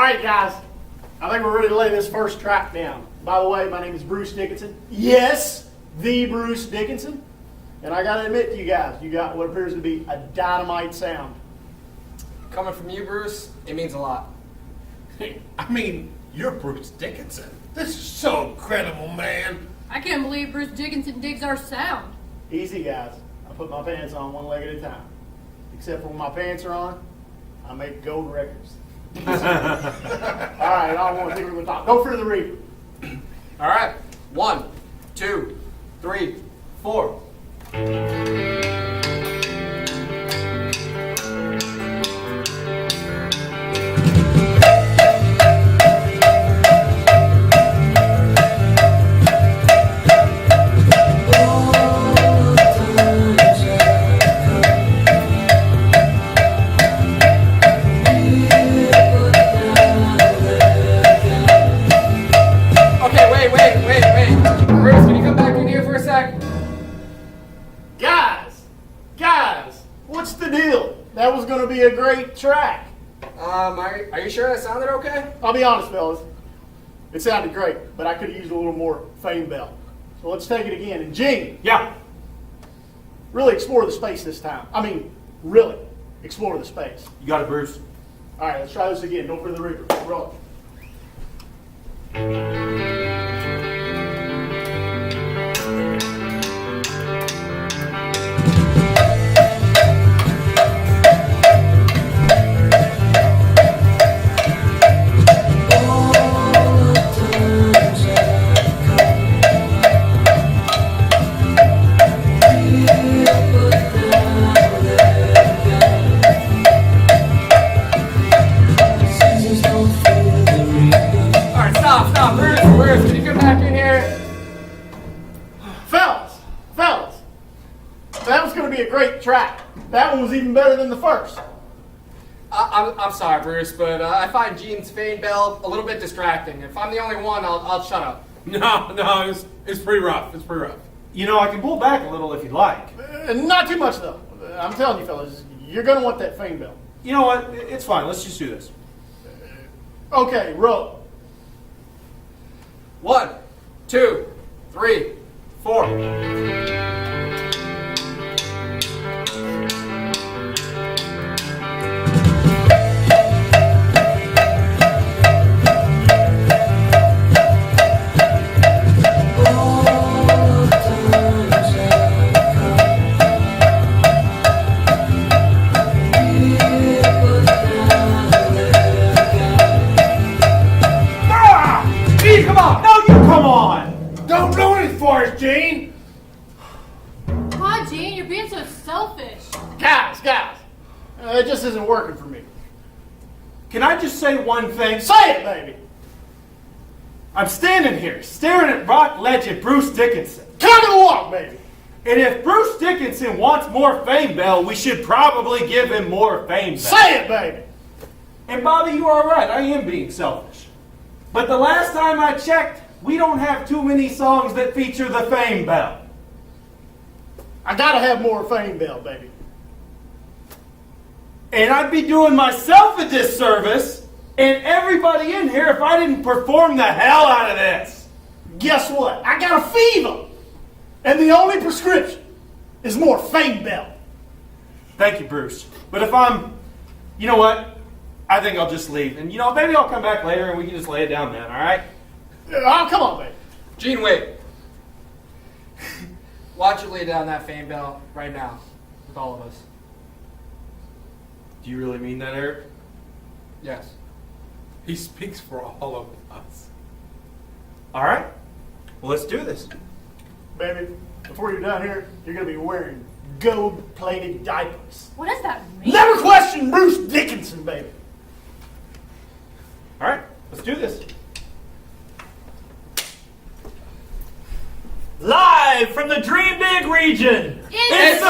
right, guys. I think we're ready to lay this first track down. By the way, my name is Bruce Dickinson. Yes, the Bruce Dickinson. And I got to admit to you guys, you got what appears to be a dynamite sound. Coming from you, Bruce, it means a lot. I mean, you're Bruce Dickinson. This is so incredible, man. I can't believe Bruce Dickinson digs our sound. Easy, guys. I put my pants on one leg at a time. Except for when my pants are on, I make gold records. All right, I want to think we're going to talk. Go for the reaper. All right. 1, 2, 3, 4. Bruce, can you come back in here for a sec? Guys, what's the deal? That was going to be a great track. Are you sure that sounded okay? I'll be honest, fellas. It sounded great, but I could have used a little more fame bell. So let's take it again. And Gene, Yeah. really explore the space this time. I mean, really explore the space. You got it, Bruce. All right, let's try this again. Don't for the reaper. Roll it. Stop, Bruce, can you come back in here? Fellas, that was going to be a great track. That one was even better than the first. I'm sorry, Bruce, but I find Gene's fame bell a little bit distracting. If I'm the only one, I'll shut up. No, it's pretty rough. It's pretty rough. You know, I can pull back a little if you'd like. Not too much, though. I'm telling you, fellas, you're going to want that fame bell. You know what? It's fine. Let's just do this. Okay, roll. 1, 2, 3, 4. Come on! Don't ruin it for us, Gene. God, Gene, you're being so selfish. Guys, it just isn't working for me. Can I just say one thing? Say it, baby. I'm standing here staring at rock legend Bruce Dickinson. Come to the walk, baby. And if Bruce Dickinson wants more fame bell, we should probably give him more fame bell. Say it, baby. And Bobby, you are right. I am being selfish. But the last time I checked, we don't have too many songs that feature the fame bell. I gotta have more fame bell, baby. And I'd be doing myself a disservice and everybody in here if I didn't perform the hell out of this. Guess what? I got a fever. And the only prescription is more fame bell. Thank you, Bruce. But if you know what? I think I'll just leave. And, maybe I'll come back later and we can just lay it down then, all right? Oh, come on, baby. Gene, wait. Why don't you lay down that fame bell right now with all of us? Do you really mean that, Eric? Yes. He speaks for all of us. All right. Well, let's do this. Baby, before you're done here, you're gonna be wearing gold-plated diapers. What does that mean? Never question Bruce Dickinson, baby. All right. Let's do this. Live from the Dream Big region, It's the